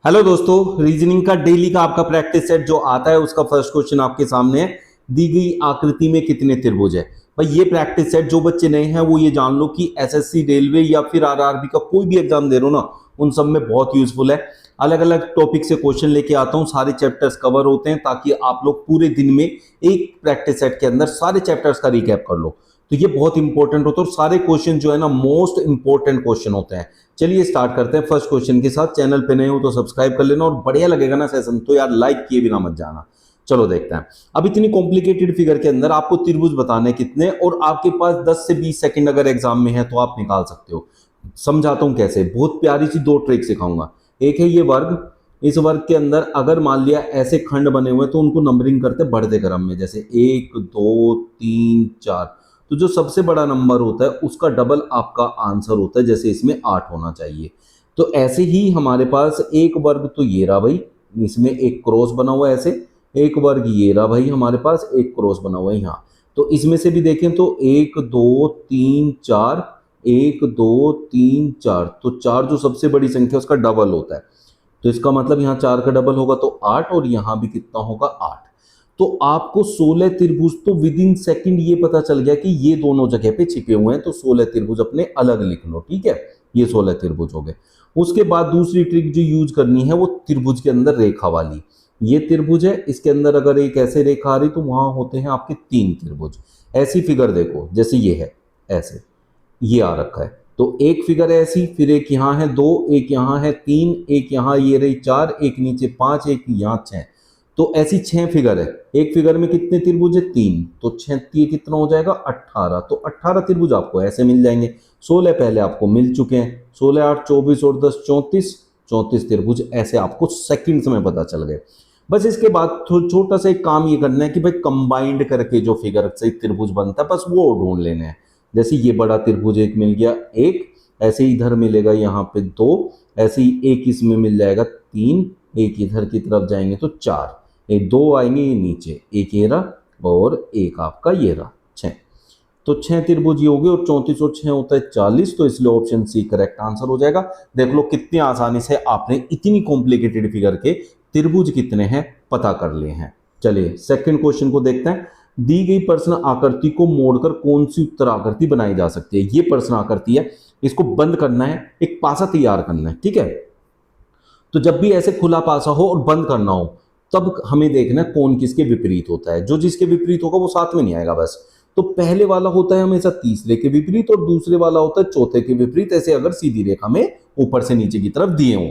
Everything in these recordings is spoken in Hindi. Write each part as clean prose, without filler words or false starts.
हेलो दोस्तों, रीजनिंग का डेली का आपका प्रैक्टिस सेट जो आता है उसका फर्स्ट क्वेश्चन आपके सामने है। दी गई आकृति में कितने त्रिभुज है। भाई ये प्रैक्टिस सेट जो बच्चे नए हैं वो ये जान लो कि एसएससी, रेलवे या फिर आरआरबी का कोई भी एग्जाम दे रहे हो ना, उन सब में बहुत यूजफुल है। अलग अलग टॉपिक से क्वेश्चन लेके आता हूँ, सारे चैप्टर्स कवर होते हैं ताकि आप लोग पूरे दिन में एक प्रैक्टिस सेट के अंदर सारे चैप्टर्स का रिकैप कर लो। तो ये बहुत इंपॉर्टेंट होता है और सारे क्वेश्चन जो है ना मोस्ट इंपॉर्टेंट क्वेश्चन होते हैं। चलिए स्टार्ट करते हैं फर्स्ट क्वेश्चन के साथ। चैनल पे नए हो तो सब्सक्राइब कर लेना और बढ़िया लगेगा ना सेशन तो यार लाइक किए बिना मत जाना। चलो देखते हैं। अब इतनी कॉम्प्लिकेटेड फिगर के अंदर आपको त्रिभुज बताने कितने, और आपके पास 10 से 20 सेकंड अगर एग्जाम में है तो आप निकाल सकते हो। समझाता हूं कैसे। बहुत प्यारी सी दो ट्रिक सिखाऊंगा। एक है ये वर्ग। इस वर्ग के अंदर अगर मान लिया ऐसे खंड बने हुए तो उनको नंबरिंग करते बढ़ते क्रम में, जैसे 1 2 3 4। तो जो सबसे बड़ा नंबर होता है उसका डबल आपका आंसर होता है, जैसे इसमें 8 होना चाहिए। तो ऐसे ही हमारे पास एक वर्ग तो ये रहा भाई, इसमें एक क्रॉस बना हुआ है ऐसे। एक वर्ग ये रहा भाई, हमारे पास एक क्रॉस बना हुआ है यहाँ। तो इसमें से भी देखें तो 1 2 3 4, 1 2 3 4, तो 4 जो सबसे बड़ी संख्या उसका डबल होता है। तो इसका मतलब यहाँ 4 का डबल होगा तो 8, और यहाँ भी कितना होगा 8। तो आपको 16 त्रिभुज तो विद इन सेकंड ये पता चल गया कि ये दोनों जगह पे छिपे हुए हैं, तो 16 त्रिभुज अपने अलग लिख लो। ठीक है, ये 16 त्रिभुज हो गए। उसके बाद दूसरी ट्रिक जो यूज करनी है वो त्रिभुज के अंदर रेखा वाली। ये त्रिभुज है, इसके अंदर अगर एक ऐसे रेखा आ रही तो वहां होते हैं आपके 3 त्रिभुज। ऐसी फिगर देखो जैसे ये है, ऐसे ये आ रखा है। तो एक फिगर है ऐसी, फिर एक यहाँ है 2, एक यहाँ है 3, एक यहाँ ये रही 4, एक नीचे 5, एक यहाँ 6। तो ऐसी 6 फिगर है। एक फिगर में कितने त्रिभुज है 3, तो 6 ये कितना हो जाएगा 18। तो 18 त्रिभुज आपको ऐसे मिल जाएंगे। 16 पहले आपको मिल चुके हैं, 16 8 24 और 10 34। 34 त्रिभुज ऐसे आपको सेकंड्स में पता चल गए। बस इसके बाद छोटा सा एक काम ये करना है कि भाई कंबाइंड करके जो फिगर से त्रिभुज बनता है बस वो ढूंढ लेने हैं। जैसे ये बड़ा त्रिभुज एक मिल गया, एक ऐसे इधर मिलेगा यहाँ पे 2, ऐसे ही एक इसमें मिल जाएगा 3, एक इधर की तरफ जाएंगे तो 4, एक 2 आएंगे ये नीचे, एक ये रहा और एक आपका ये रहा 6। तो 6 त्रिभुज ये हो गए, और 34 और 6 होता है 40, तो इसलिए ऑप्शन सी करेक्ट आंसर हो जाएगा। देख लो कितनी आसानी से आपने इतनी कॉम्प्लिकेटेड फिगर के त्रिभुज कितने हैं पता कर लिए हैं। चलिए सेकंड क्वेश्चन को देखते हैं। दी गई प्रश्न आकृति को मोड़कर कौन सी उत्तर आकृति बनाई जा सकती है। ये प्रश्न आकृति है, इसको बंद करना है, एक पासा तैयार करना है। ठीक है, तो जब भी ऐसे खुला पासा हो और बंद करना हो तब हमें देखना है कौन किसके विपरीत होता है। जो जिसके विपरीत होगा वो साथ में नहीं आएगा बस। तो पहले वाला होता है हमेशा तीसरे के विपरीत, और दूसरे वाला होता है चौथे के विपरीत, ऐसे अगर सीधी रेखा में ऊपर से नीचे की तरफ दिए हों।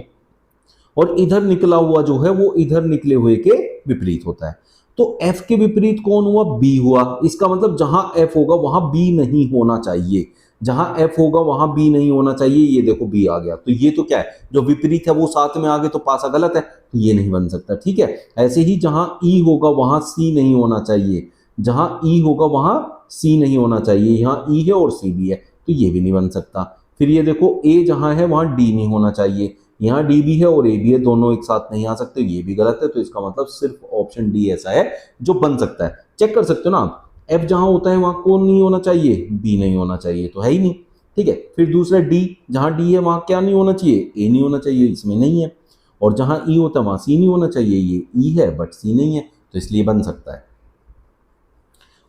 और इधर निकला हुआ जो है वो इधर निकले हुए के विपरीत होता है। तो F के विपरीत कौन हुआ, B हुआ। इसका मतलब जहां F होगा वहां B नहीं होना चाहिए। जहां F होगा वहां B नहीं होना चाहिए। ये देखो B आ गया, तो ये तो क्या है, जो विपरीत है वो साथ में आ गए तो पासा गलत है, तो ये नहीं बन सकता। ठीक है, ऐसे ही जहां E होगा वहां C नहीं होना चाहिए। जहां E होगा वहां C नहीं होना चाहिए। यहाँ E है और C भी है, तो ये भी नहीं बन सकता। फिर ये देखो A जहां है वहां D नहीं होना चाहिए। यहाँ डी भी है और ए भी है, दोनों एक साथ नहीं आ सकते, ये भी गलत है। तो इसका मतलब सिर्फ ऑप्शन डी ऐसा है जो बन सकता है। चेक कर सकते हो ना आप। एफ जहां होता है वहां कौन नहीं होना चाहिए, बी नहीं होना चाहिए, तो है ही नहीं। ठीक है, फिर दूसरा डी, जहां डी है वहां क्या नहीं होना चाहिए, ए नहीं होना चाहिए, इसमें नहीं है। और जहां ई होता है वहां सी नहीं होना चाहिए, ये ई है बट सी नहीं है, तो इसलिए बन सकता है।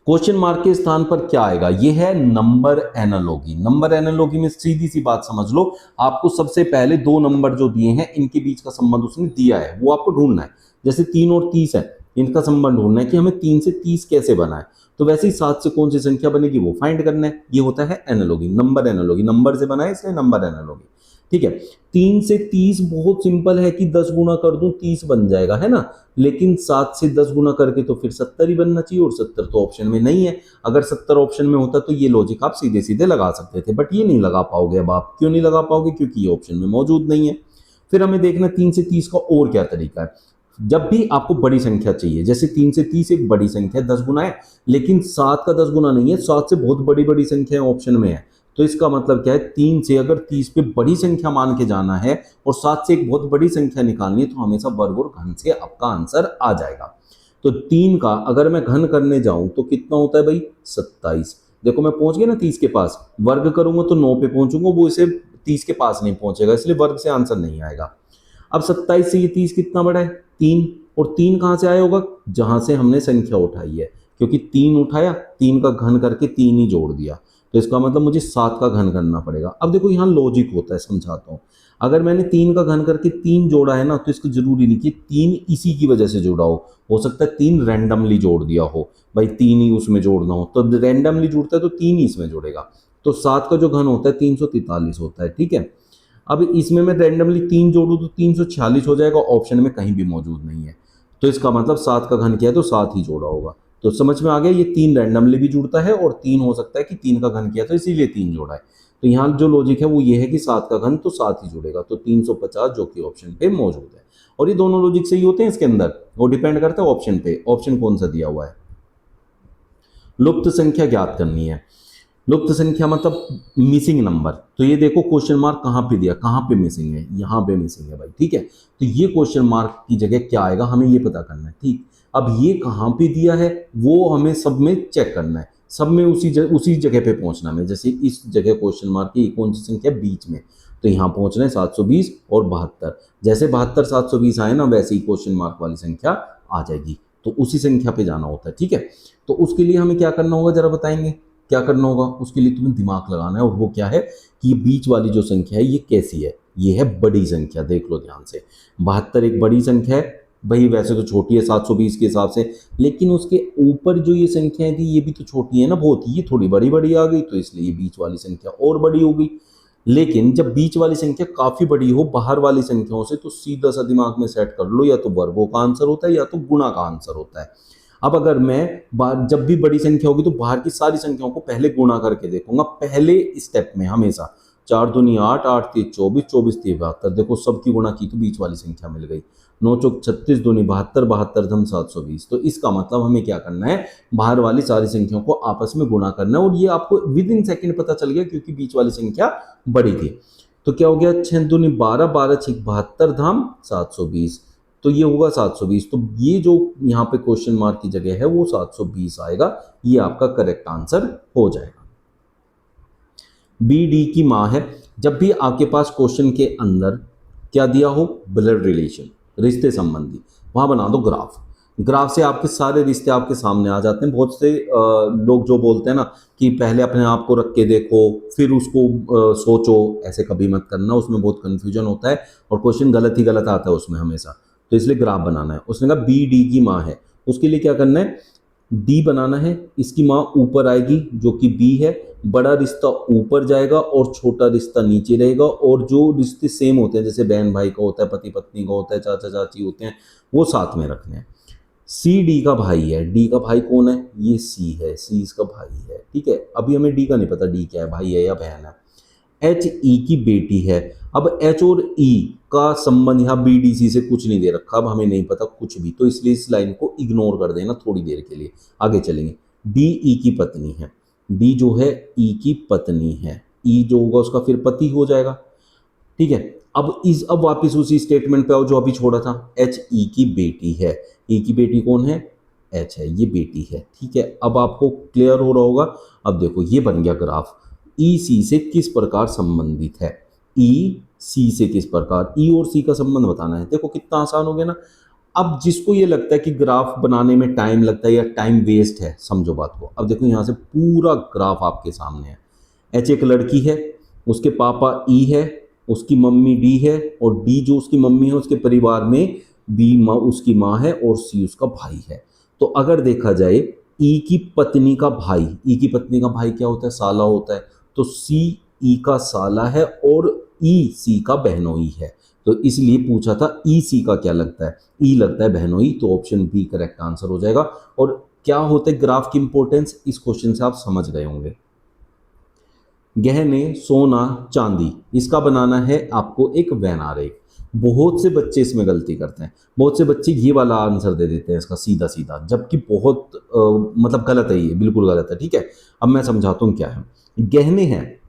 क्वेश्चन मार्क के स्थान पर क्या आएगा, ये है नंबर एनालॉगी। नंबर एनालॉगी में सीधी सी बात समझ लो, आपको सबसे पहले दो नंबर जो दिए हैं इनके बीच का संबंध उसने दिया है, वो आपको ढूंढना है। जैसे 3 और 30 है, इनका संबंध ढूंढना है कि हमें 3 से 30 कैसे बना है। तो वैसे ही 7 से कौन सी संख्या बनेगी वो फाइंड करना है। ये होता है एनालॉगी, नंबर एनालॉगी। नंबर से बना है इसलिए नंबर एनालॉगी। ठीक है, 3 से 30 बहुत सिंपल है कि 10 गुना कर दूं 30 बन जाएगा, है ना। लेकिन 7 से 10 गुना करके तो फिर 70 ही बनना चाहिए, और 70 तो ऑप्शन में नहीं है। अगर 70 ऑप्शन में होता तो ये लॉजिक आप सीधे सीधे लगा सकते थे, बट ये नहीं लगा पाओगे। अब आप क्यों नहीं लगा पाओगे, क्योंकि ये ऑप्शन में मौजूद नहीं है। फिर हमें देखना 3 से 30 का और क्या तरीका है। जब भी आपको बड़ी संख्या चाहिए, जैसे 3 से 30 एक बड़ी संख्या 10 गुना है, लेकिन 7 का 10 गुना नहीं है, 7 से बहुत बड़ी बड़ी संख्या ऑप्शन में है। तो इसका मतलब क्या है, 3 से अगर 30 पे बड़ी संख्या मान के जाना है और 7 से एक बहुत बड़ी संख्या निकालनी है, तो हमेशा वर्ग और घन से आपका आंसर आ जाएगा। तो 3 का अगर मैं घन करने जाऊं तो कितना होता है भाई 27। देखो मैं पहुंच गया ना 30 के पास, वर्ग करूंगा तो 9 पे पहुंचूंगा, वो इसे 30 के पास नहीं पहुंचेगा, इसलिए वर्ग से आंसर नहीं आएगा। अब 27 से ये 30 कितना बड़ा है, 3, और 3 कहाँ से आया होगा, जहां से हमने संख्या उठाई है, क्योंकि 3 उठाया, 3 का घन करके 3 ही जोड़ दिया, तो इसका मतलब मुझे 7 का घन करना पड़ेगा। अब देखो यहाँ लॉजिक होता है, समझाता हूँ। अगर मैंने 3 का घन करके 3 जोड़ा है ना, तो इसको जरूरी नहीं कि 3 इसी की वजह से जुड़ा हो सकता है 3 रैंडमली जोड़ दिया हो, भाई 3 ही उसमें जोड़ना हो, तो रैंडमली जुड़ता है तो 3 ही इसमें जुड़ेगा। तो 7 का जो घन होता है 343 होता है, ठीक है। अब इसमें मैं रैंडमली 3 जोड़ू तो 346 हो जाएगा, ऑप्शन में कहीं भी मौजूद नहीं है, तो इसका मतलब 7 का घन क्या है, तो 7 ही जोड़ा होगा। तो समझ में आ गया, ये 3 रैंडमली भी जुड़ता है, और 3 हो सकता है कि 3 का घन किया तो इसीलिए 3 जोड़ा है। तो यहाँ जो लॉजिक है वो ये है कि 7 का घन तो 7 ही जुड़ेगा, तो 350 जो कि ऑप्शन पे मौजूद है। और ये दोनों लॉजिक सही होते हैं इसके अंदर, वो डिपेंड करता है ऑप्शन पे, ऑप्शन कौन सा दिया हुआ है। लुप्त संख्या ज्ञात करनी है। लुप्त संख्या मतलब मिसिंग नंबर। तो ये देखो क्वेश्चन मार्क कहाँ पे दिया, कहाँ पे मिसिंग है, यहाँ पे मिसिंग है भाई, ठीक है। तो ये क्वेश्चन मार्क की जगह क्या आएगा, हमें ये पता करना है, ठीक। अब ये कहाँ पे दिया है वो हमें सब में चेक करना है, सब में उसी जगह पे पहुंचना है। जैसे इस जगह क्वेश्चन मार्क की कौन सी संख्या बीच में, तो यहाँ पहुंचना है 720 और 72। जैसे 72 720 आए ना, वैसे ही क्वेश्चन मार्क वाली संख्या आ जाएगी, तो उसी संख्या पे जाना होता है, ठीक है। तो उसके लिए हमें क्या करना होगा जरा बताएंगे, क्या करना होगा। उसके लिए तुम्हें दिमाग लगाना है, और वो क्या है कि ये बीच वाली जो संख्या है ये कैसी है, ये है बड़ी संख्या। देख लो ध्यान से, 72 एक बड़ी संख्या है भाई, वैसे तो छोटी है 720 के हिसाब से, लेकिन उसके ऊपर जो ये संख्याएं थी ये भी तो छोटी है ना बहुत, ये थोड़ी बड़ी बड़ी आ गई, तो इसलिए ये बीच वाली संख्या और बड़ी हो गई। लेकिन जब बीच वाली संख्या काफी बड़ी हो बाहर वाली संख्याओं से, तो सीधा सा दिमाग में सेट कर लो, या तो वर्गों का आंसर होता है या तो गुणा का आंसर होता है। अब अगर मैं जब भी बड़ी संख्या होगी तो बाहर की सारी संख्याओं को पहले गुणा करके देखूंगा, पहले स्टेप में हमेशा। 4 दूनी 8, 8 3 24, 24 3 72, देखो सबकी गुणा की तो बीच वाली संख्या मिल गई। 9 चौक 36, दूनी 72, 72 धम 720। तो इसका मतलब हमें क्या करना है, बाहर वाली सारी संख्याओं को आपस में गुणा करना है, और ये आपको विद इन सेकेंड पता चल गया क्योंकि बीच वाली संख्या बड़ी थी। तो क्या हो गया, 6 दूनी 12, 12 6 72 धाम 720, तो ये होगा 720। तो ये जो यहाँ पे क्वेश्चन मार्क की जगह है वो 720 आएगा, ये आपका करेक्ट आंसर हो जाएगा। बी डी की माँ है। जब भी आपके पास क्वेश्चन के अंदर क्या दिया हो, ब्लड रिलेशन, रिश्ते संबंधी, वहां बना दो ग्राफ। ग्राफ से आपके सारे रिश्ते आपके सामने आ जाते हैं। बहुत से लोग जो बोलते हैं ना कि पहले अपने आप को रख के देखो फिर उसको सोचो, ऐसे कभी मत करना, उसमें बहुत कंफ्यूजन होता है और क्वेश्चन गलत ही गलत आता है उसमें हमेशा। तो इसलिए ग्राफ बनाना है। उसने कहा बी डी की माँ है, उसके लिए क्या करना है, डी बनाना है, इसकी माँ ऊपर आएगी जो कि बी है, बड़ा रिश्ता ऊपर जाएगा और छोटा रिश्ता नीचे रहेगा, और जो रिश्ते सेम होते हैं जैसे बहन भाई का होता है, पति पत्नी का होता है, चाचा चाची होते हैं, वो साथ में रखने हैं। सी डी का भाई है, डी का भाई कौन है, ये सी है, सी इसका भाई है, ठीक है। अभी हमें डी का नहीं पता डी क्या है, भाई है या बहन है। एच ई की बेटी है। अब एच और ई का संबंध यहाँ बी डी सी से कुछ नहीं दे रखा, अब हमें नहीं पता कुछ भी, तो इसलिए इस लाइन को इग्नोर कर देना थोड़ी देर के लिए, आगे चलेंगे। डी ई की पत्नी है, डी जो है ई की पत्नी है, ई जो होगा उसका फिर पति हो जाएगा, ठीक है। अब वापस उसी स्टेटमेंट पे आओ जो अभी छोड़ा था, एच ई की बेटी है, ई की बेटी कौन है, एच है, ये बेटी है, ठीक है। अब आपको क्लियर हो रहा होगा। अब देखो ये बन गया ग्राफ, ई सी से किस प्रकार संबंधित है, ई सी से किस प्रकार, ई और सी का संबंध बताना है। देखो कितना आसान हो गया ना। अब जिसको ये लगता है कि ग्राफ बनाने में टाइम लगता है या टाइम वेस्ट है, समझो बात को। अब देखो यहाँ से पूरा ग्राफ आपके सामने है। एच एक लड़की है, उसके पापा ई है, उसकी मम्मी डी है, और डी जो उसकी मम्मी है उसके परिवार में बी माँ उसकी माँ है और सी उसका भाई है। तो अगर देखा जाए ई की पत्नी का भाई, ई की पत्नी का भाई क्या होता है, साला होता है, तो सी ई का साला है और ई सी का बहनोई है। तो इसलिए पूछा था ई सी का क्या लगता है, ई लगता है बहनोई, तो ऑप्शन बी करेक्ट आंसर हो जाएगा। और क्या होता है ग्राफ की इंपॉर्टेंस, इस क्वेश्चन से आप समझ गए होंगे। गहने सोना चांदी, इसका बनाना है आपको एक वैन आरेख। बहुत से बच्चे इसमें गलती करते हैं, बहुत से बच्चे ये वाला आंसर दे देते हैं इसका सीधा सीधा, जबकि बहुत मतलब गलत है, ये बिल्कुल गलत है, ठीक है। अब मैं समझाता हूँ क्या है। गहने हैं,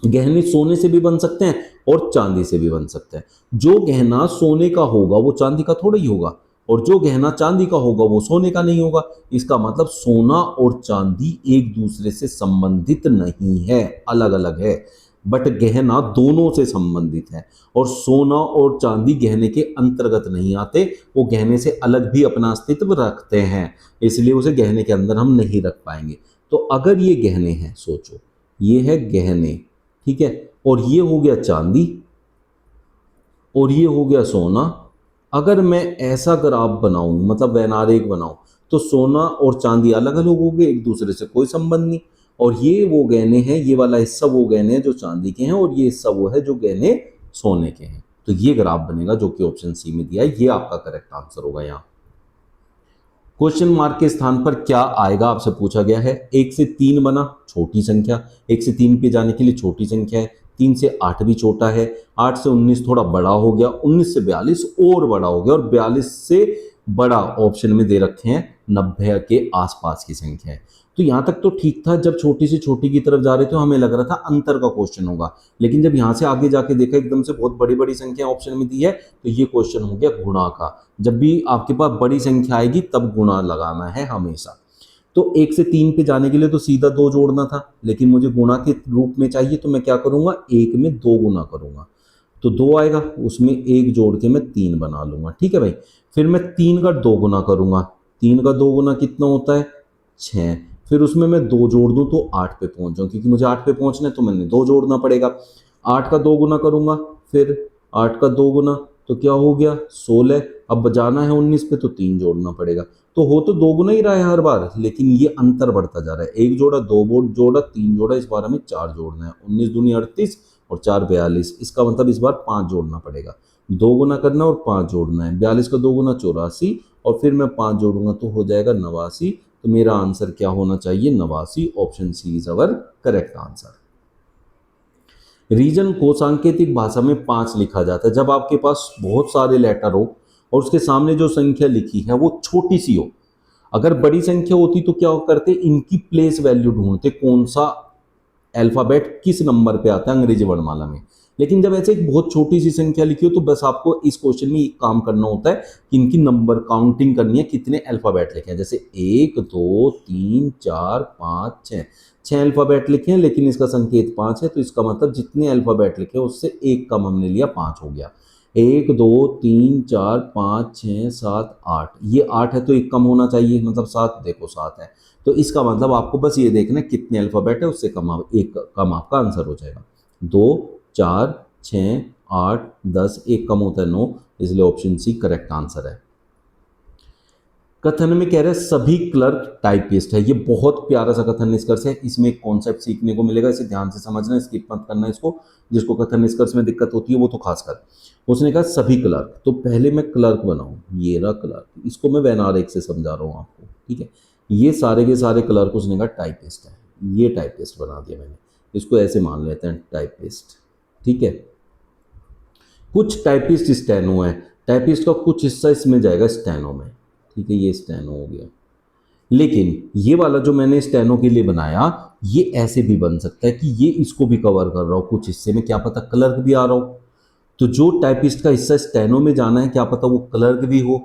गहने सोने से भी बन सकते हैं और चांदी से भी बन सकते हैं। जो गहना सोने का होगा वो चांदी का थोड़ा ही होगा, और जो गहना चांदी का होगा वो सोने का नहीं होगा। इसका मतलब सोना और चांदी एक दूसरे से संबंधित नहीं है, अलग अलग है। बट गहना दोनों से संबंधित है, और सोना और चांदी गहने के अंतर्गत नहीं आते, वो गहने से अलग भी अपना अस्तित्व रखते हैं, इसलिए उसे गहने के अंदर हम नहीं रख पाएंगे। तो अगर ये गहने हैं, सोचो ये है गहने, ठीक है, और ये हो गया चांदी और ये हो गया सोना। अगर मैं ऐसा ग्राफ बनाऊं, मतलब वैनारेख बनाऊं, तो सोना और चांदी अलग अलग हो गए, एक दूसरे से कोई संबंध नहीं। और ये वो गहने हैं, ये वाला हिस्सा वो गहने हैं जो चांदी के हैं, और ये हिस्सा वो है जो गहने सोने के हैं। तो ये ग्राफ बनेगा जो कि ऑप्शन सी में दिया है, ये आपका करेक्ट आंसर होगा। यहाँ क्वेश्चन मार्क के स्थान पर क्या आएगा आपसे पूछा गया है। 1 से 3 बना, छोटी संख्या, 1 से 3 पे जाने के लिए छोटी संख्या है, 3 से 8 भी छोटा है, 8 से 19 थोड़ा बड़ा हो गया, 19 से 42 और बड़ा हो गया, और 42 से बड़ा ऑप्शन में दे रखे हैं 90 के आसपास की संख्या है। तो यहां तक तो ठीक था, जब छोटी से छोटी की तरफ जा रहे थे हमें लग रहा था अंतर का क्वेश्चन होगा, लेकिन जब यहां से आगे जाके देखा एकदम से बहुत बड़ी बड़ी संख्या ऑप्शन में दी है, तो ये क्वेश्चन हो गया गुणा का। जब भी आपके पास बड़ी संख्या आएगी तब गुणा लगाना है हमेशा। तो 1 से 3 पे जाने के लिए तो सीधा 2 जोड़ना था, लेकिन मुझे गुणा के रूप में चाहिए, तो मैं क्या करूंगा, 1 में 2 गुना करूंगा, तो 2 आएगा, उसमें 1 जोड़ के मैं 3 बना लूंगा। ठीक है भाई, फिर मैं 3 का 2 गुना करूंगा, 3 का 2 गुना कितना होता है, 6। फिर उसमें मैं 2 जोड़ दूं तो 8 पे पहुंच जाऊं, क्योंकि मुझे 8 पे पहुंचना है तो मैंने 2 जोड़ना पड़ेगा। 8 का 2 गुना करूंगा, फिर 8 का 2 गुना तो क्या हो गया, 16। अब जाना है 19 पे तो 3 जोड़ना पड़ेगा। तो हो तो 2 गुना ही रहा है हर बार, लेकिन ये अंतर बढ़ता जा रहा है। 1 जोड़ा, 2 बोर्ड जोड़ा, 3 जोड़ा, इस बार हमें 4 जोड़ना है। 19 दूनी 38 और 4 42, इसका मतलब इस बार 5 जोड़ना पड़ेगा। 2 गुना करना और 5 जोड़ना है, 42 का 2 गुना 84, और फिर मैं 5 जोड़ूंगा तो हो जाएगा 89। तो मेरा आंसर क्या होना चाहिए, 89। Option C is our correct answer. Reason को सांकेतिक भाषा में 5 लिखा जाता है जब आपके पास बहुत सारे लेटर हो और उसके सामने जो संख्या लिखी है वो छोटी सी हो। अगर बड़ी संख्या होती तो क्या करते, इनकी प्लेस वैल्यू ढूंढते, कौन सा अल्फाबेट किस नंबर पे आता है अंग्रेजी वर्णमाला में। लेकिन जब ऐसे एक बहुत छोटी सी संख्या लिखी हो तो बस आपको इस क्वेश्चन में एक काम करना होता है कि इनकी नंबर काउंटिंग करनी है, कितने अल्फाबेट लिखे हैं। जैसे 1 2 3 4 5 6, 6 अल्फाबेट लिखे हैं, लेकिन इसका संकेत 5 है, तो इसका मतलब जितने अल्फाबेट लिखे हैं उससे एक कम हमने लिया, 5 हो गया। 1 2 3 4 5 6 7 8, ये 8 है तो एक कम होना चाहिए, मतलब 7, देखो 7 है। तो इसका मतलब आपको बस ये देखना है कितने अल्फाबेट है, उससे कम एक कम आपका आंसर हो जाएगा। 2 4 6 8 10, एक कम होता है 9, इसलिए ऑप्शन सी करेक्ट आंसर है। कथन में कह रहे हैं सभी क्लर्क टाइपिस्ट है। ये बहुत प्यारा सा कथन निष्कर्ष है, इसमें एक कॉन्सेप्ट सीखने को मिलेगा, इसे ध्यान से समझना, स्किप मत करना इसको। जिसको कथन निष्कर्ष में दिक्कत होती है वो तो खासकर, उसने कहा सभी क्लर्क, तो पहले मैं क्लर्क बनाऊं, ये रहा क्लर्क, इसको मैं वैनारेख से समझा रहा हूँ आपको, ठीक है। ये सारे के सारे क्लर्क उसने कहा टाइपिस्ट है, ये टाइपिस्ट बना दिया मैंने, इसको ऐसे मान लेते हैं टाइपिस्ट, ठीक है। कुछ टाइपिस्ट स्टेनो है, टाइपिस्ट का कुछ हिस्सा इसमें जाएगा स्टेनो में, ठीक है, ये स्टेनो हो गया। लेकिन ये वाला जो मैंने स्टेनो के लिए बनाया, ये ऐसे भी बन सकता है कि ये इसको भी कवर कर रहा हो कुछ हिस्से में, क्या पता क्लर्क भी आ रहा हो। तो जो टाइपिस्ट का हिस्सा स्टेनो में जाना है, क्या पता वो क्लर्क भी हो।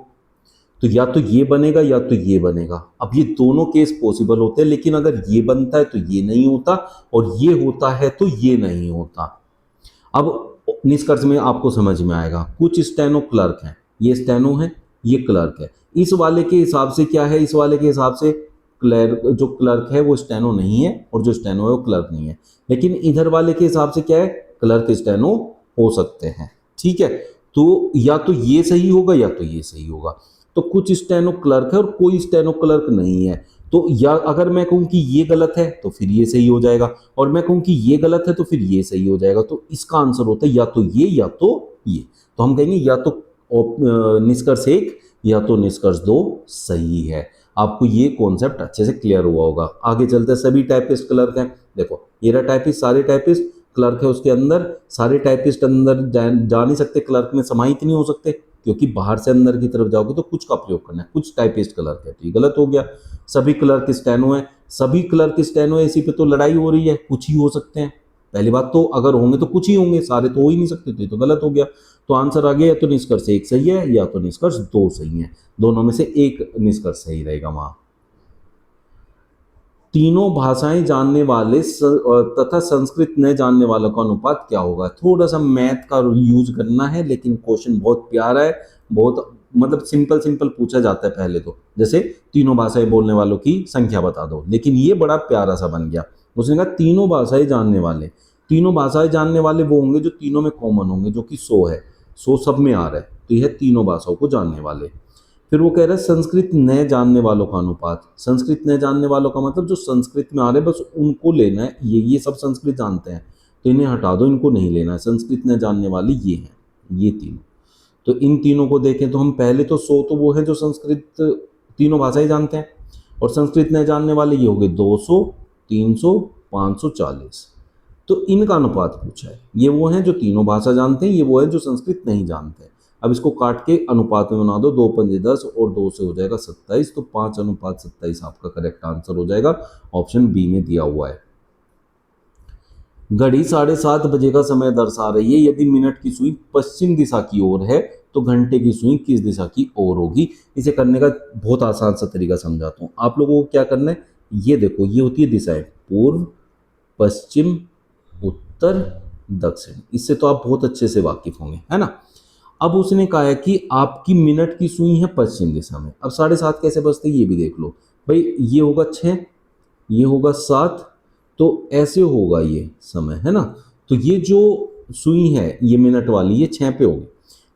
तो या तो ये बनेगा या तो ये बनेगा। अब ये दोनों केस पॉसिबल होते हैं, लेकिन अगर ये बनता है तो ये नहीं होता, और ये होता है तो ये नहीं होता। अब निष्कर्ष में आपको समझ में आएगा, कुछ स्टेनो क्लर्क हैं, ये स्टेनो है, ये क्लर्क है। इस वाले के हिसाब से क्या है, इस वाले के हिसाब से क्लर्क, जो क्लर्क है वो स्टेनो नहीं है, और जो स्टेनो है वो क्लर्क नहीं है। लेकिन इधर वाले के हिसाब से क्या है, क्लर्क स्टेनो हो सकते हैं, ठीक है। तो या तो ये सही होगा या तो ये सही होगा। तो कुछ स्टेनो क्लर्क है और कोई स्टेनो क्लर्क नहीं है। तो या अगर मैं कहूं कि ये गलत है तो फिर ये सही हो जाएगा, और मैं कहूं कि ये गलत है तो फिर ये सही हो जाएगा। तो इसका आंसर होता है या तो ये या तो ये। तो हम कहेंगे या तो निष्कर्ष 1 या तो निष्कर्ष 2 सही है। आपको ये कॉन्सेप्ट अच्छे से क्लियर हुआ होगा। आगे चलते हैं, सभी टाइपिस्ट क्लर्क हैं। देखो ये रहा टाइपिस्ट, सारे टाइपिस्ट क्लर्क है उसके अंदर, सारे टाइपिस्ट अंदर जा नहीं सकते, क्लर्क में समाहित नहीं हो सकते, क्योंकि बाहर से अंदर की तरफ जाओगे तो कुछ का प्रयोग करना है। कुछ टाइपिस्ट क्लर्क है तो ये गलत हो गया। सभी क्लर्क स्टेनो है, सभी क्लर्क स्टेनो है, इसी पे तो लड़ाई हो रही है, कुछ ही हो सकते हैं। पहली बात तो अगर होंगे तो कुछ ही होंगे, सारे तो हो ही नहीं सकते, तो ये तो गलत हो गया। तो आंसर आ गया या तो निष्कर्ष 1 सही है या तो निष्कर्ष 2 सही है, दोनों में से एक निष्कर्ष सही रहेगा वहां। तीनों भाषाएं जानने वाले तथा संस्कृत न जानने वालों का अनुपात क्या होगा। थोड़ा सा मैथ का यूज करना है, लेकिन क्वेश्चन बहुत प्यारा है, बहुत मतलब सिंपल सिंपल पूछा जाता है पहले तो, जैसे तीनों भाषाएं बोलने वालों की संख्या बता दो, लेकिन ये बड़ा प्यारा सा बन गया। उसने कहा तीनों भाषाएं जानने वाले, तीनों भाषाएं जानने वाले वो होंगे जो तीनों में कॉमन होंगे, जो कि 100 है, 100 सब में आ रहा है, तो यह तीनों भाषाओं को जानने वाले। फिर वो कह रहा है संस्कृत न जानने वालों का अनुपात। संस्कृत न जानने वालों का मतलब जो संस्कृत में आ रहे हैं बस उनको लेना है, ये सब संस्कृत जानते हैं तो इन्हें हटा दो, इनको नहीं लेना है। संस्कृत न जानने वाले ये हैं, ये तीनों। तो इन तीनों को देखें तो हम पहले तो 100 तो वो है जो संस्कृत तीनों भाषाएं जानते हैं, और संस्कृत न जानने वाले ये हो गए 200, 300, 540। तो इनका अनुपात पूछा है। ये वो हैं जो तीनों भाषा जानते हैं, ये वो है जो संस्कृत नहीं जानते हैं। अब इसको काट के अनुपात में बना दो, 2 पंजे 10 और 2 से हो जाएगा 27, तो 5:27 आपका करेक्ट आंसर हो जाएगा, ऑप्शन बी में दिया हुआ है। घड़ी 7:30 बजे का समय दर्शा रही है, यदि मिनट की सुई पश्चिम दिशा की ओर है तो घंटे की सुई किस दिशा की ओर होगी। इसे करने का बहुत आसान सा तरीका समझाता हूँ। आप लोगों को क्या करना है, ये देखो, ये होती है दिशाएं, पूर्व, पश्चिम, उत्तर, दक्षिण। इससे तो आप बहुत अच्छे से वाकिफ होंगे, है ना। अब उसने कहा है कि आपकी मिनट की सुई है पश्चिम दिशा में। अब 7:30 कैसे बजते ये भी देख लो भाई, ये होगा 6, ये होगा 7, तो ऐसे होगा ये समय, है ना। तो ये जो सुई है ये मिनट वाली, ये 6 पे होगी,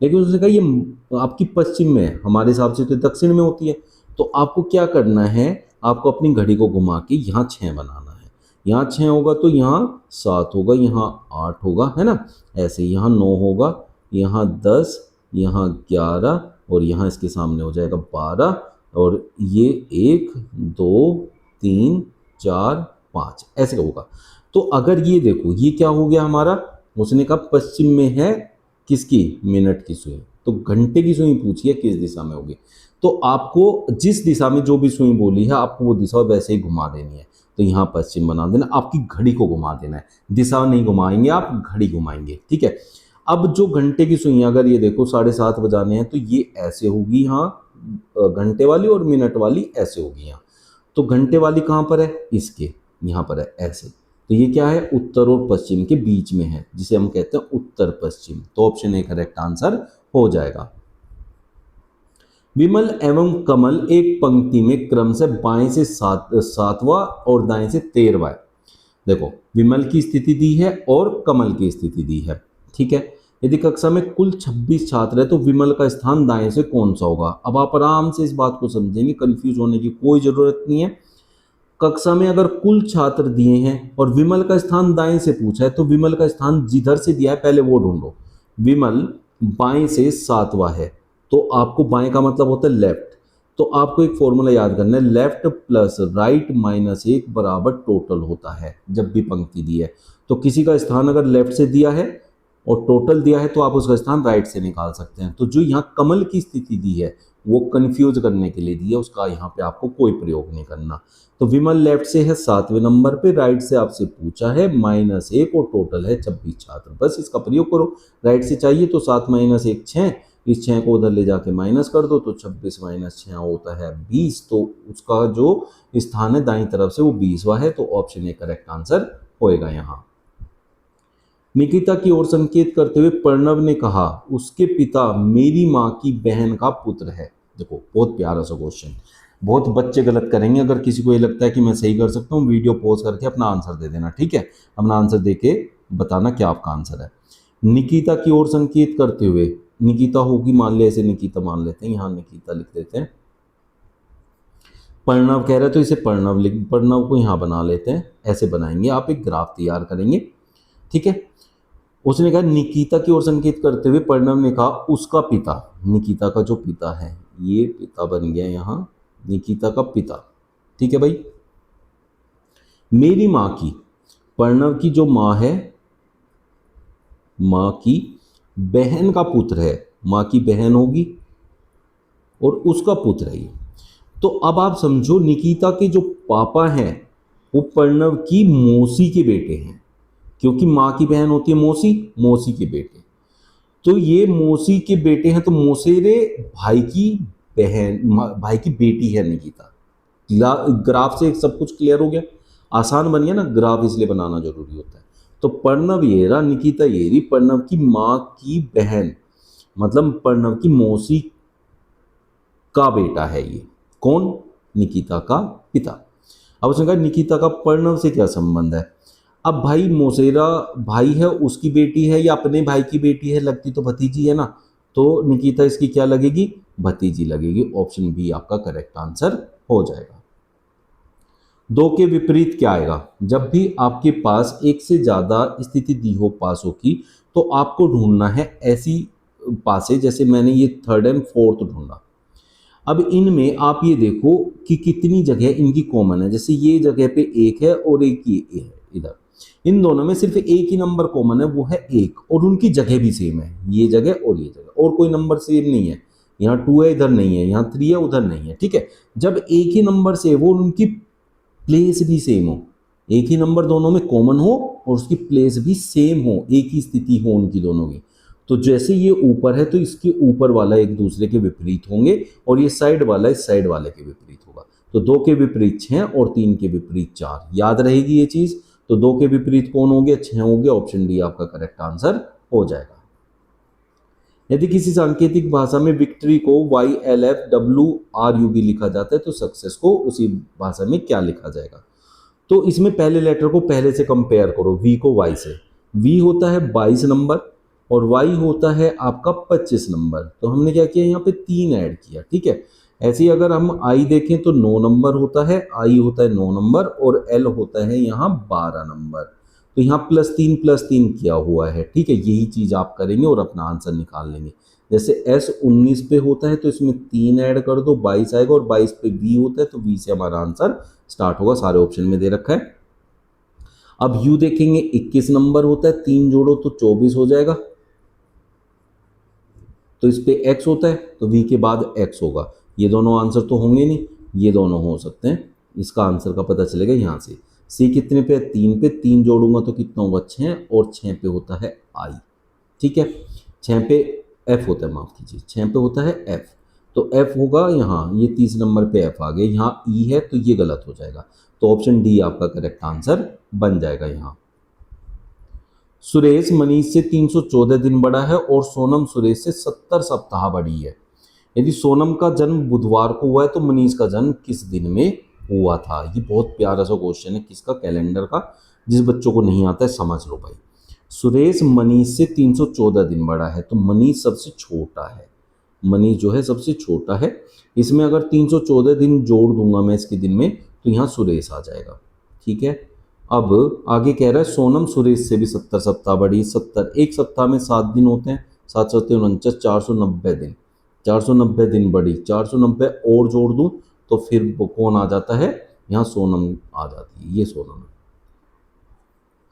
लेकिन उसने कहा ये आपकी पश्चिम में है, हमारे हिसाब से तो दक्षिण में होती है। तो आपको क्या करना है, आपको अपनी घड़ी को घुमा के यहाँ 6 बनाना है। यहाँ 6 होगा तो यहाँ 7 होगा, यहाँ 8 होगा, है ना। ऐसे यहाँ 9 होगा, यहाँ 10, यहाँ 11, और यहाँ इसके सामने हो जाएगा 12, और ये 1, 2, 3, 4, 5 ऐसे होगा। तो अगर ये देखो, ये क्या हो गया हमारा, उसने कहा पश्चिम में है किसकी, मिनट की सुई, तो घंटे की सुई पूछी है किस दिशा में होगी। तो आपको जिस दिशा में जो भी सुई बोली है आपको वो दिशा वैसे ही घुमा देनी है। तो यहाँ पश्चिम बना देना, आपकी घड़ी को घुमा देना है, दिशा नहीं घुमाएंगे आप, घड़ी घुमाएंगे, ठीक है। अब जो घंटे की सुई, अगर ये देखो 7:30 बजाने हैं तो ये ऐसे होगी यहाँ घंटे वाली, और मिनट वाली ऐसे होगी यहाँ। तो घंटे वाली कहाँ पर है, इसके यहाँ पर है ऐसे। तो ये क्या है, उत्तर और पश्चिम के बीच में है, जिसे हम कहते हैं उत्तर पश्चिम। तो ऑप्शन ए करेक्ट आंसर हो जाएगा। विमल एवं कमल एक पंक्ति में क्रम से बाएं से 7वां और दाएं से 13वां है। देखो, विमल की स्थिति दी है और कमल की स्थिति दी है, ठीक है। यदि कक्षा में कुल 26 छात्र है तो विमल का स्थान दाएं से कौन सा होगा। अब आप आराम से इस बात को समझेंगे, कंफ्यूज होने की कोई जरूरत नहीं है। कक्षा में अगर कुल छात्र दिए हैं और विमल का स्थान दाएं से पूछा है, तो विमल का स्थान जिधर से दिया है पहले वो ढूंढो। विमल बाएं से 7वां है, तो आपको बाएं का मतलब होता है लेफ्ट। तो आपको एक फॉर्मूला याद करना है, लेफ्ट प्लस राइट माइनस 1 बराबर टोटल होता है जब भी पंक्ति दी है। तो किसी का स्थान अगर लेफ्ट से दिया है और टोटल दिया है तो आप उसका स्थान राइट से निकाल सकते हैं। तो जो यहाँ कमल की स्थिति दी है वो कंफ्यूज करने के लिए दी है, उसका यहाँ पे आपको कोई प्रयोग नहीं करना। तो विमल लेफ्ट से है 7वें नंबर पे, राइट से आपसे पूछा है -1 और टोटल है 26 छात्र, बस इसका प्रयोग करो। राइट से चाहिए तो 7 - 1 6, इस 6 को उधर ले जाके माइनस कर दो, तो 26 - 6 होता है 20। तो उसका जो स्थान है दाईं तरफ से वो 20वां है, तो ऑप्शन ए करेक्ट आंसर होएगा यहाँ। निकिता की ओर संकेत करते हुए प्रणव ने कहा उसके पिता मेरी माँ की बहन का पुत्र है। देखो, बहुत प्यारा सा क्वेश्चन, बहुत बच्चे गलत करेंगे। अगर किसी को ये लगता है कि मैं सही कर सकता हूँ, वीडियो पॉज करके अपना आंसर दे देना, ठीक है। अपना आंसर दे के बताना क्या आपका आंसर है। निकिता की ओर संकेत करते हुए, निकिता होगी, मान ले ऐसे निकिता मान लेते हैं, यहाँ निकिता लिख देते हैं। प्रणव कह रहे तो इसे प्रणव को यहाँ बना लेते हैं, ऐसे बनाएंगे, आप एक ग्राफ तैयार करेंगे, ठीक है। उसने कहा निकिता की ओर संकेत करते हुए प्रणव ने कहा उसका पिता, निकिता का जो पिता है, ये पिता बन गया यहाँ, निकिता का पिता, ठीक है भाई। मेरी माँ की, प्रणव की जो माँ है, माँ की बहन का पुत्र है, माँ की बहन होगी और उसका पुत्र है ये। तो अब आप समझो, निकिता के जो पापा हैं वो प्रणव की मौसी के बेटे हैं, क्योंकि माँ की बहन होती है मौसी, मौसी के बेटे। तो ये मौसी के बेटे हैं, तो मौसेरे भाई की बहन, भाई की बेटी है निकिता, ग्राफ से सब कुछ क्लियर हो गया, आसान बन गया ना, ग्राफ इसलिए बनाना जरूरी होता है। तो प्रणव येरा, निकिता येरी प्रणव की माँ की बहन, मतलब प्रणव की मौसी का बेटा है ये। कौन? निकिता का पिता। अब उसने कहा निकिता का प्रणव से क्या संबंध है। अब भाई मौसेरा भाई है, उसकी बेटी है या अपने भाई की बेटी है, लगती तो भतीजी है ना, तो निकिता इसकी क्या लगेगी? भतीजी लगेगी। ऑप्शन बी आपका करेक्ट आंसर हो जाएगा। दो के विपरीत क्या आएगा? जब भी आपके पास एक से ज्यादा स्थिति दी हो पासों की, तो आपको ढूंढना है ऐसी पासे, जैसे मैंने ये थर्ड एंड फोर्थ ढूंढा। अब इनमें आप ये देखो कि कितनी जगह इनकी कॉमन है, जैसे ये जगह पे एक है और एक ये है इधर, इन दोनों में सिर्फ एक ही नंबर कॉमन है, वो है एक, और उनकी जगह भी सेम है, ये जगह और ये जगह, और कोई नंबर सेम नहीं है। यहाँ 2 है इधर नहीं है, यहाँ 3 है उधर नहीं है, ठीक है। जब एक ही नंबर से वो उनकी प्लेस भी सेम हो, एक ही नंबर दोनों में कॉमन हो और उसकी प्लेस भी सेम हो, एक ही स्थिति हो उनकी दोनों की, तो जैसे ये ऊपर है तो इसके ऊपर वाला एक दूसरे के विपरीत होंगे, और ये साइड वाला इस साइड वाले के विपरीत होगा। तो 2 के विपरीत 6 और 3 के विपरीत 4, याद रहेगी ये चीज। तो 2 के विपरीत कौन हो गया? 6 हो गया। ऑप्शन डी आपका करेक्ट आंसर हो जाएगा। यदि किसी सांकेतिक भाषा में विक्ट्री को YLFWRUB लिखा जाता है, तो सक्सेस को उसी भाषा में क्या लिखा जाएगा? तो इसमें पहले लेटर को पहले से कंपेयर करो, V को Y से। V होता है 22 नंबर और Y होता है आपका 25 नंबर, तो हमने क्या किया, यहाँ पे 3 ऐड किया, ठीक है। ऐसे ही अगर हम I देखें तो 9 नंबर होता है, I होता है 9 नंबर और L होता है यहाँ 12 नंबर, तो यहाँ +3 किया हुआ है, ठीक है। यही चीज आप करेंगे और अपना आंसर निकाल लेंगे। जैसे S 19 पे होता है तो इसमें 3 ऐड कर दो, 22 आएगा, और 22 पे V होता है तो V से हमारा आंसर स्टार्ट होगा, सारे ऑप्शन में दे रखा है। अब U देखेंगे, 21 नंबर होता है, 3 जोड़ो तो 24 हो जाएगा, तो इस पे X होता है तो V के बाद X होगा। ये दोनों आंसर तो होंगे नहीं, ये दोनों हो सकते हैं, इसका आंसर का पता चलेगा यहाँ से। C कितने पे? 3 पे, 3 जोड़ूंगा तो कितना होगा? 6, और 6 पे होता है I, ठीक है। 6 पे F होता है, माफ कीजिए, 6 पे होता है F, तो F होगा यहाँ, ये 30 नंबर पे F आ गया, यहाँ E है तो ये गलत हो जाएगा, तो ऑप्शन डी आपका करेक्ट आंसर बन जाएगा यहाँ। सुरेश मनीष से 314 दिन बड़ा है और सोनम सुरेश से 70 सप्ताह बड़ी है। यदि सोनम का जन्म बुधवार को हुआ है तो मनीष का जन्म किस दिन में हुआ था? ये बहुत प्यारा सा क्वेश्चन है, किसका? कैलेंडर का। जिस बच्चों को नहीं आता है समझ लो भाई। सुरेश मनीष से 314 दिन बड़ा है, तो मनीष सबसे छोटा है, मनीष जो है सबसे छोटा है। इसमें अगर 314 दिन जोड़ दूंगा मैं इसके दिन में, तो यहाँ सुरेश आ जाएगा, ठीक है। अब आगे कह रहा है सोनम सुरेश से भी 70 सप्ताह बड़ी। 70, एक सप्ताह में 7 दिन होते हैं, 7 7 49, 490 दिन, 490 दिन बड़ी, 490 और जोड़ दूं तो फिर वो कौन आ जाता है? यहाँ सोनम आ जाती है, ये सोनम है।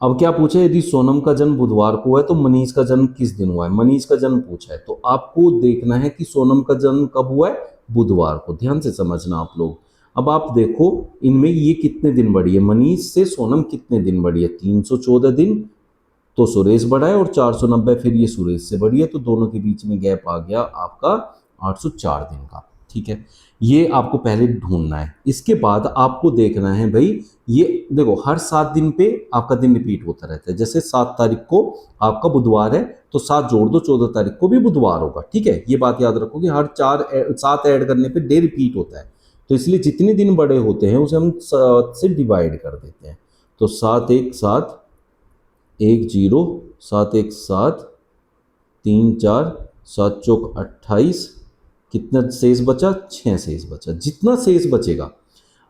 अब क्या पूछा? यदि सोनम का जन्म बुधवार को है तो मनीष का जन्म किस दिन हुआ है? मनीष का जन्म पूछा है, तो आपको देखना है कि सोनम का जन्म कब हुआ है? बुधवार को। ध्यान से समझना आप लोग। अब आप देखो इनमें ये कितने दिन बड़ी है, मनीष से सोनम कितने दिन बड़ी है? 314 दिन, तो सुरेश बड़ा है, और 490 फिर ये सुरेश से बड़ी है, तो दोनों के बीच में गैप आ गया आपका 804 दिन का, ठीक है। ये आपको पहले ढूंढना है। इसके बाद आपको देखना है भाई, ये देखो हर 7 दिन पे आपका दिन रिपीट होता रहता है। जैसे 7 तारीख को आपका बुधवार है तो 7 जोड़ दो, 14 तारीख को भी बुधवार होगा, ठीक है। ये बात याद रखो कि हर 7 ऐड करने पे डे रिपीट होता है, तो इसलिए जितने दिन बड़े होते हैं उसे हम 7 से डिवाइड कर देते हैं। तो 7 1 7 1 0, 7 1 7, 3 4, 7 चौक 28, कितना शेष बचा? 6 शेष बचा। जितना शेष बचेगा,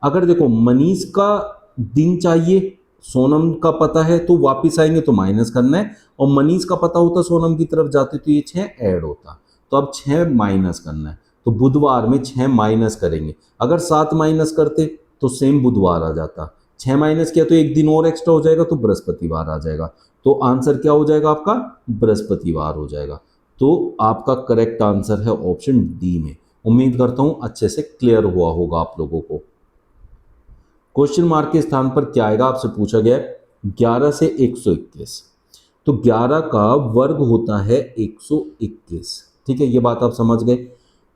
अगर देखो मनीष का दिन चाहिए, सोनम का पता है तो वापस आएंगे तो माइनस करना है, और मनीष का पता होता सोनम की तरफ जाते तो ये 6 ऐड होता, तो अब 6 माइनस करना है, तो बुधवार में 6 माइनस करेंगे। अगर 7 माइनस करते तो सेम बुधवार आ जाता, 6 माइनस किया तो एक दिन और एक्स्ट्रा हो जाएगा, तो बृहस्पतिवार आ जाएगा। तो आंसर क्या हो जाएगा आपका? बृहस्पतिवार हो जाएगा। तो आपका करेक्ट आंसर है ऑप्शन डी में। उम्मीद करता हूं अच्छे से क्लियर हुआ होगा आप लोगों को। क्वेश्चन मार्क के स्थान पर क्या आएगा? आपसे पूछा गया 11 से 121, तो 11 का वर्ग होता है 121, ठीक है, ये बात आप समझ गए।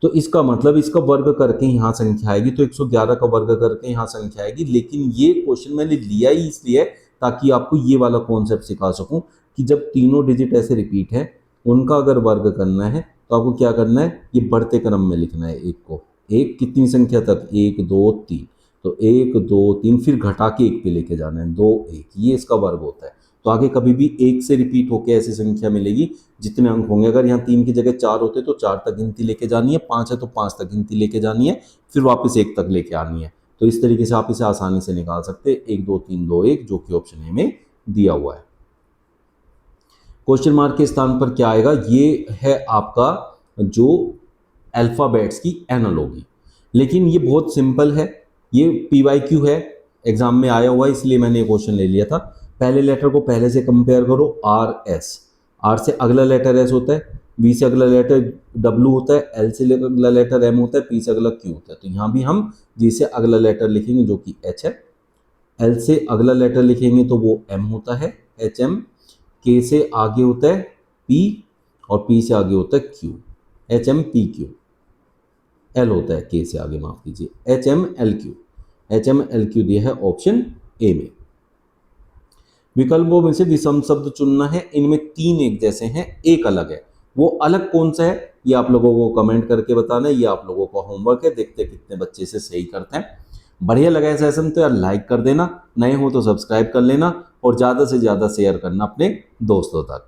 तो इसका मतलब इसका वर्ग करके यहाँ संख्या आएगी, तो 111 का वर्ग करके यहाँ संख्या आएगी। लेकिन ये क्वेश्चन मैंने लिया ही इसलिए ताकि आपको ये वाला कॉन्सेप्ट सिखा सकूं कि जब तीनों डिजिट ऐसे रिपीट है, उनका अगर वर्ग करना है तो आपको क्या करना है, ये बढ़ते क्रम में लिखना है एक को। एक कितनी संख्या तक, 1 2 3, तो 1 2 3 फिर घटा के 1 पे लेके जाना है, 2 1, ये इसका वर्ग होता है। तो आगे कभी भी 1 से रिपीट होके ऐसी संख्या मिलेगी जितने अंक होंगे। अगर यहाँ 3 की जगह 4 होते तो 4 तक गिनती लेके जानी है, 5 है तो 5 तक गिनती लेके जानी है, फिर वापस 1 तक लेके आनी है। तो इस तरीके से आप इसे आसानी से निकाल सकते हैं, 1 2 3 2 1, जो कि ऑप्शन ए में दिया हुआ है। क्वेश्चन मार्क के स्थान पर क्या आएगा, ये है आपका जो अल्फाबेट्स की एनालॉजी। लेकिन ये बहुत सिंपल है, ये PYQ है, एग्जाम में आया हुआ है, इसलिए मैंने ये क्वेश्चन ले लिया था। पहले लेटर को पहले से कंपेयर करो, RS, R से अगला लेटर S होता है, B से अगला लेटर W होता है, L से अगला लेटर M होता है, P से अगला Q होता है। तो यहाँ भी हम G से अगला लेटर लिखेंगे जो कि H है, L से अगला लेटर लिखेंगे तो वो M होता है, HM, K से आगे होता है P, और P से आगे होता है Q, HMPQ, L होता है K से आगे, माफ कीजिए, HMLQ दिया है ऑप्शन ए में। विकल्पों में से विषम शब्द चुनना है, इनमें 3 एक जैसे हैं, एक अलग है, वो अलग कौन सा है ये आप लोगों को कमेंट करके बताना है। ये आप लोगों का होमवर्क है, देखते हैं कितने बच्चे इसे सही करते हैं। बढ़िया लगा है सेशन तो यार लाइक कर देना, नए हो तो सब्सक्राइब कर लेना, और ज़्यादा से ज़्यादा शेयर करना अपने दोस्तों तक।